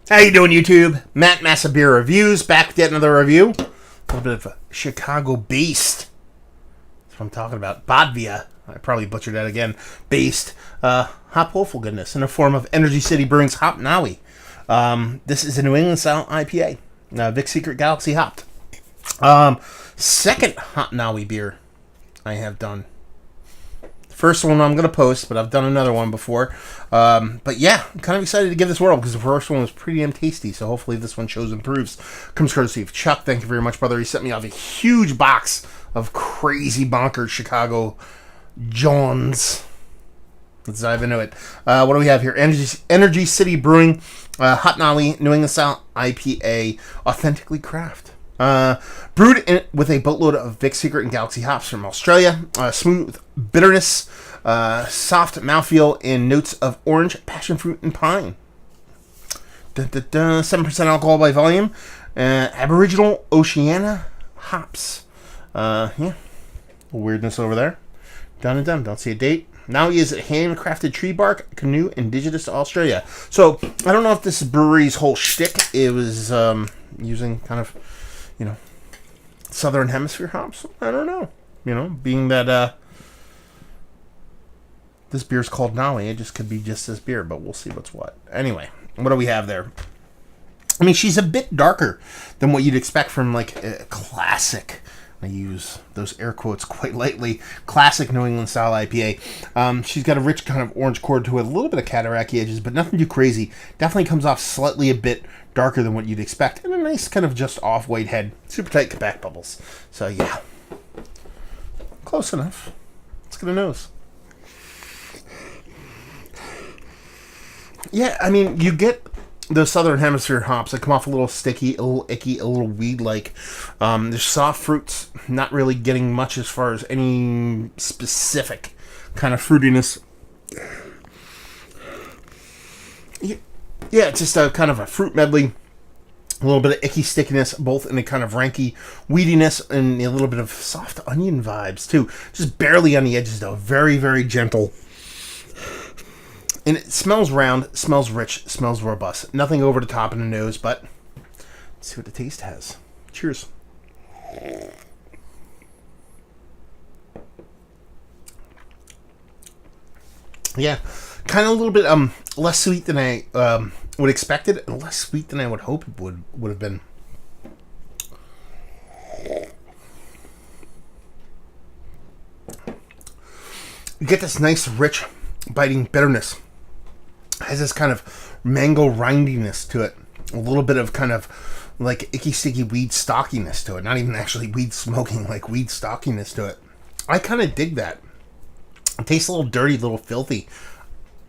How you doing, YouTube? Matt Massa Beer Reviews, back with yet another review. A little bit of a Chicago Based. That's what I'm talking about. Bodvia. I probably butchered that again. Based. Hop hopeful goodness in the form of Energy City Brewing's Hop Nawi. This is a New England style IPA. Vic Secret Galaxy hopped. Second Hop Nawi beer I have done. First one I'm going to post, but I've done another one before. But yeah, I'm kind of excited to give this a whirl because the first one was pretty damn tasty. So hopefully this one shows improves. Comes courtesy of Chuck. Thank you very much, brother. He sent me off a huge box of crazy bonkers Chicago Johns. Let's dive into it. What do we have here? Energy City Brewing, Hop Nawi, New England style IPA, authentically craft. Brewed with a boatload of Vic Secret and Galaxy hops from Australia. Smooth bitterness, soft mouthfeel, and notes of orange, passion fruit, and pine. 7% alcohol by volume. Aboriginal Oceania hops. Yeah. Weirdness over there. Done and done. Don't see a date. Now he is a handcrafted tree bark canoe indigenous to Australia. So, I don't know if this brewery's whole shtick it was using kind of, Southern Hemisphere hops. I don't know. Being that this beer's called Nawi, it just could be just this beer, but we'll see what's what. Anyway, what do we have there? I mean, she's a bit darker than what you'd expect from like a classic. I use those air quotes quite lightly. Classic New England style IPA. She's got a rich kind of orange cord to it, a little bit of cataracty edges, but nothing too crazy. Definitely comes off slightly a bit darker than what you'd expect, and a nice kind of just off white head. Super tight back bubbles. So yeah, close enough. Let's get a nose. Yeah, I mean, you get the Southern Hemisphere hops that come off a little sticky, a little icky, a little weed-like. There's soft fruits, not really getting much as far as any specific kind of fruitiness. Yeah, it's just a kind of a fruit medley. A little bit of icky stickiness, both in a kind of ranky weediness and a little bit of soft onion vibes, too. Just barely on the edges, though. Very, very gentle. And it smells round, smells rich, smells robust. Nothing over the top in the nose, but let's see what the taste has. Cheers. Yeah, kind of a little bit less sweet than I would expect it, and less sweet than I would hope it would have been. You get this nice, rich, biting bitterness. Has this kind of mango rindiness to it. A little bit of kind of like icky, sticky weed stockiness to it. Not even actually weed smoking, like weed stockiness to it. I kind of dig that. It tastes a little dirty, a little filthy.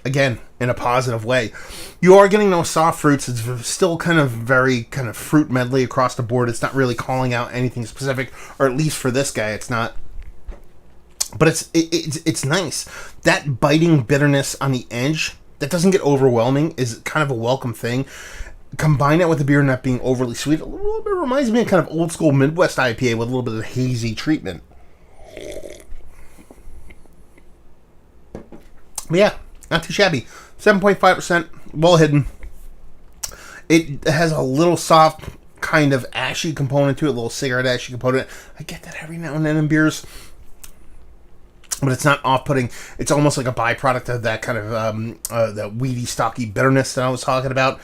Again, in a positive way. You are getting those soft fruits. It's still kind of very kind of fruit medley across the board. It's not really calling out anything specific, or at least for this guy, it's not. But it's nice. That biting bitterness on the edge that doesn't get overwhelming is kind of a welcome thing. Combine it with the beer not being overly sweet. A little bit reminds me of kind of old school Midwest IPA with a little bit of hazy treatment. But yeah, not too shabby. 7.5%, well hidden. It has a little soft kind of ashy component to it, a little cigarette ashy component. I get that every now and then in beers. But it's not off-putting. It's almost like a byproduct of that kind of that weedy, stocky bitterness that I was talking about.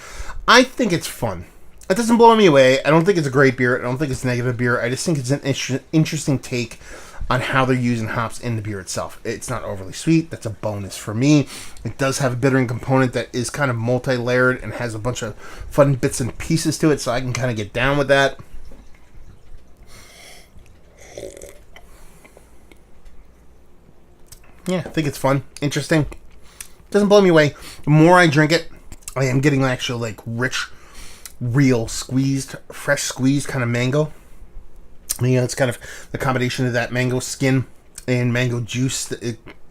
I think it's fun. It doesn't blow me away. I don't think it's a great beer. I don't think it's a negative beer. I just think it's an interesting take on how they're using hops in the beer itself. It's not overly sweet. That's a bonus for me. It does have a bittering component that is kind of multi-layered and has a bunch of fun bits and pieces to it, so I can kind of get down with that. Yeah, I think it's fun, interesting. Doesn't blow me away. The more I drink it, I am getting actual like rich, real squeezed, fresh squeezed kind of mango. It's kind of the combination of that mango skin and mango juice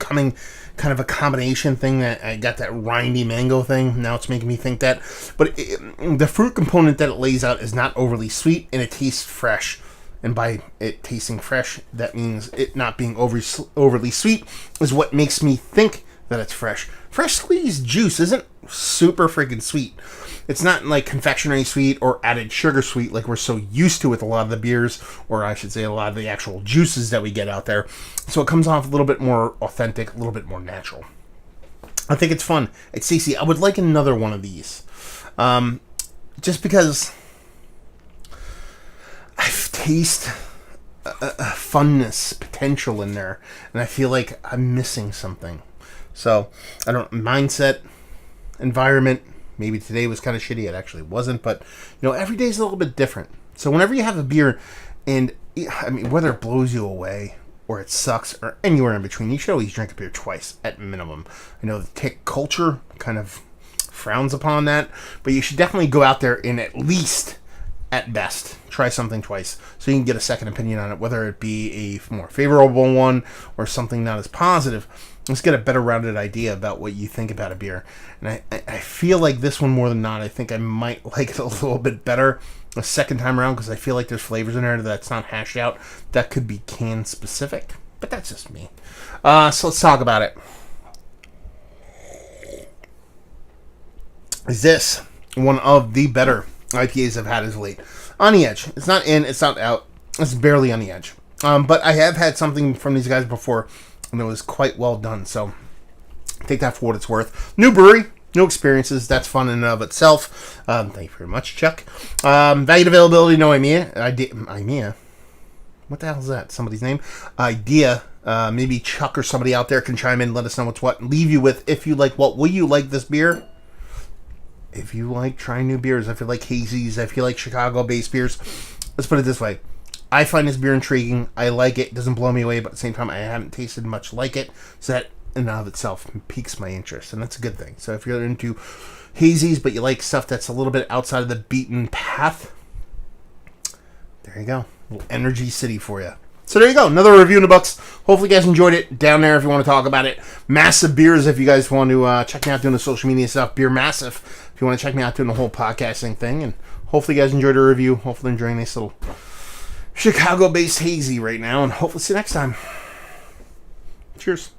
coming kind of a combination thing. That I got that rindy mango thing. Now it's making me think that. But the fruit component that it lays out is not overly sweet, and it tastes fresh. And by it tasting fresh, that means it not being overly sweet is what makes me think that it's fresh. Fresh squeezed juice isn't super freaking sweet. It's not like confectionery sweet or added sugar sweet like we're so used to with a lot of the beers, or I should say a lot of the actual juices that we get out there. So it comes off a little bit more authentic, a little bit more natural. I think it's fun. It's tasty. I would like another one of these. Just because I taste a funness potential in there, and I feel like I'm missing something. So, I don't, mindset, environment, maybe today was kind of shitty. It actually wasn't, but, every day's a little bit different. So whenever you have a beer, and, I mean, whether it blows you away, or it sucks, or anywhere in between, you should always drink a beer twice, at minimum. I know the tech culture kind of frowns upon that, but you should definitely go out there and at least, at best, try something twice, so you can get a second opinion on it, whether it be a more favorable one, or something not as positive. Let's get a better rounded idea about what you think about a beer. And I feel like this one, more than not, I think I might like it a little bit better a second time around, because I feel like there's flavors in there that's not hashed out. That could be can specific, but that's just me. So let's talk about it. Is this one of the better IPAs I've had as of late? On the edge. It's not in, it's not out. It's barely on the edge. But I have had something from these guys before, and it was quite well done, so take that for what it's worth. New brewery, new experiences. That's fun in and of itself. Thank you very much, Chuck. Value availability, no IPA. IPA? What the hell is that? Somebody's name? Idea. Maybe Chuck or somebody out there can chime in, let us know what's what, and leave you with, if you like what, will you like this beer? If you like trying new beers, if you like hazies, if you like Chicago-based beers, let's put it this way. I find this beer intriguing. I like it. It doesn't blow me away, but at the same time, I haven't tasted much like it. So that, in and of itself, piques my interest, and that's a good thing. So if you're into hazies, but you like stuff that's a little bit outside of the beaten path, there you go. A little Energy City for you. So there you go. Another review in the books. Hopefully you guys enjoyed it. Down there if you want to talk about it. Massive Beers if you guys want to check me out doing the social media stuff. Beer Massive if you want to check me out doing the whole podcasting thing. And hopefully you guys enjoyed the review. Hopefully enjoying this little Chicago-based hazy right now. And hopefully see you next time. Cheers.